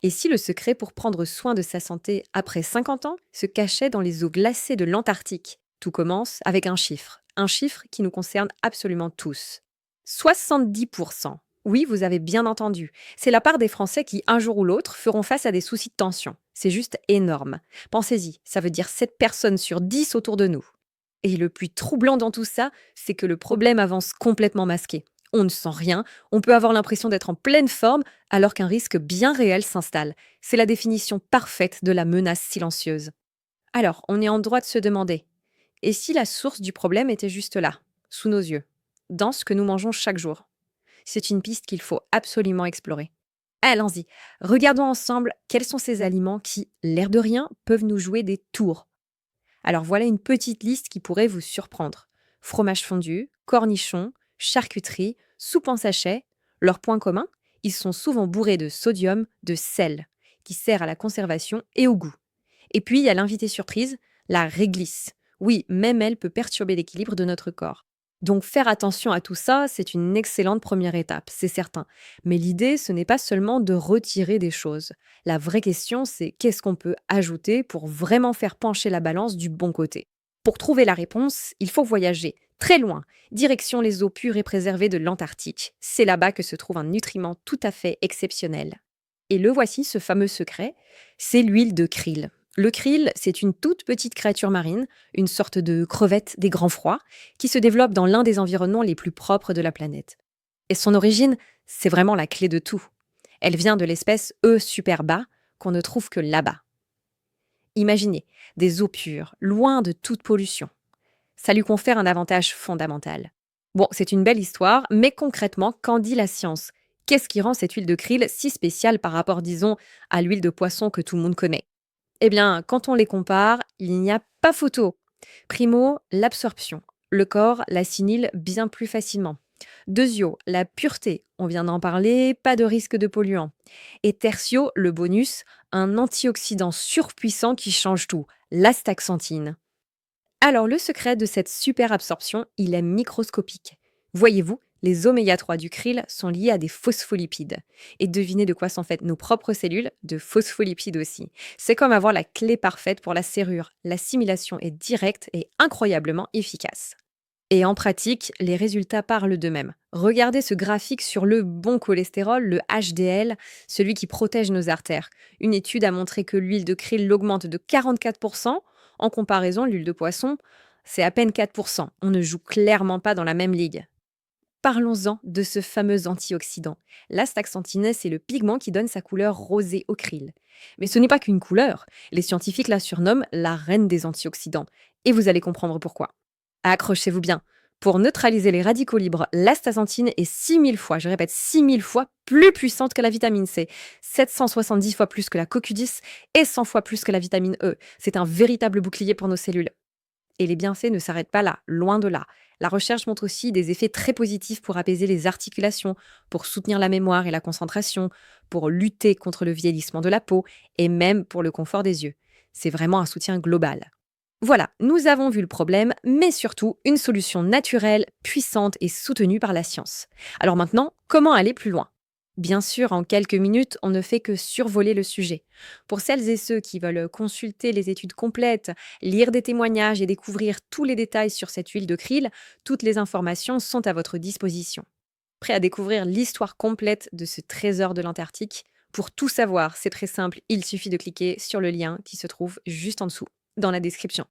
Et si le secret pour prendre soin de sa santé après 50 ans se cachait dans les eaux glacées de l'Antarctique? Tout commence avec un chiffre qui nous concerne absolument tous. 70%. Oui, vous avez bien entendu. C'est la part des Français qui, un jour ou l'autre, feront face à des soucis de tension. C'est juste énorme. Pensez-y, ça veut dire 7 personnes sur 10 autour de nous. Et le plus troublant dans tout ça, c'est que le problème avance complètement masqué. On ne sent rien, on peut avoir l'impression d'être en pleine forme alors qu'un risque bien réel s'installe. C'est la définition parfaite de la menace silencieuse. Alors, on est en droit de se demander, et si la source du problème était juste là, sous nos yeux, dans ce que nous mangeons chaque jour? C'est une piste qu'il faut absolument explorer. Allons-y, regardons ensemble quels sont ces aliments qui, l'air de rien, peuvent nous jouer des tours. Alors voilà une petite liste qui pourrait vous surprendre. Fromage fondu, cornichons, charcuterie, soupe en sachet. Leur point commun, ils sont souvent bourrés de sodium, de sel, qui sert à la conservation et au goût. Et puis il y a l'invité surprise, la réglisse. Oui, même elle peut perturber l'équilibre de notre corps. Donc faire attention à tout ça, c'est une excellente première étape, c'est certain. Mais l'idée, ce n'est pas seulement de retirer des choses. La vraie question, c'est qu'est-ce qu'on peut ajouter pour vraiment faire pencher la balance du bon côté? Pour trouver la réponse, il faut voyager très loin, direction les eaux pures et préservées de l'Antarctique. C'est là-bas que se trouve un nutriment tout à fait exceptionnel. Et le voici, ce fameux secret, c'est l'huile de krill. Le krill, c'est une toute petite créature marine, une sorte de crevette des grands froids, qui se développe dans l'un des environnements les plus propres de la planète. Et son origine, c'est vraiment la clé de tout. Elle vient de l'espèce E superba, qu'on ne trouve que là-bas. Imaginez, des eaux pures, loin de toute pollution. Ça lui confère un avantage fondamental. Bon, c'est une belle histoire, mais concrètement, qu'en dit la science? Qu'est-ce qui rend cette huile de krill si spéciale par rapport, disons, à l'huile de poisson que tout le monde connaît? Eh bien, quand on les compare, il n'y a pas photo. Primo, l'absorption. Le corps l'assimile bien plus facilement. Deuxio, la pureté. On vient d'en parler, pas de risque de polluants. Et tertio, le bonus, un antioxydant surpuissant qui change tout, l'astaxanthine. Alors, le secret de cette super absorption, il est microscopique. Voyez-vous, les oméga 3 du krill sont liés à des phospholipides. Et devinez de quoi sont faites nos propres cellules? De phospholipides aussi. C'est comme avoir la clé parfaite pour la serrure. L'assimilation est directe et incroyablement efficace. Et en pratique, les résultats parlent d'eux-mêmes. Regardez ce graphique sur le bon cholestérol, le HDL, celui qui protège nos artères. Une étude a montré que l'huile de krill l'augmente de 44%. En comparaison, l'huile de poisson, c'est à peine 4%. On ne joue clairement pas dans la même ligue. Parlons-en de ce fameux antioxydant. L'astaxanthine, c'est le pigment qui donne sa couleur rosée au krill. Mais ce n'est pas qu'une couleur. Les scientifiques la surnomment la reine des antioxydants. Et vous allez comprendre pourquoi. Accrochez-vous bien. Pour neutraliser les radicaux libres, l'astaxanthine est 6000 fois, je répète 6000 fois plus puissante que la vitamine C, 770 fois plus que la CoQ10 et 100 fois plus que la vitamine E. C'est un véritable bouclier pour nos cellules. Et les bienfaits ne s'arrêtent pas là, loin de là. La recherche montre aussi des effets très positifs pour apaiser les articulations, pour soutenir la mémoire et la concentration, pour lutter contre le vieillissement de la peau et même pour le confort des yeux. C'est vraiment un soutien global. Voilà, nous avons vu le problème, mais surtout une solution naturelle, puissante et soutenue par la science. Alors maintenant, comment aller plus loin? Bien sûr, en quelques minutes, on ne fait que survoler le sujet. Pour celles et ceux qui veulent consulter les études complètes, lire des témoignages et découvrir tous les détails sur cette huile de krill, toutes les informations sont à votre disposition. Prêt à découvrir l'histoire complète de ce trésor de l'Antarctique? Pour tout savoir, c'est très simple, il suffit de cliquer sur le lien qui se trouve juste en dessous, dans la description.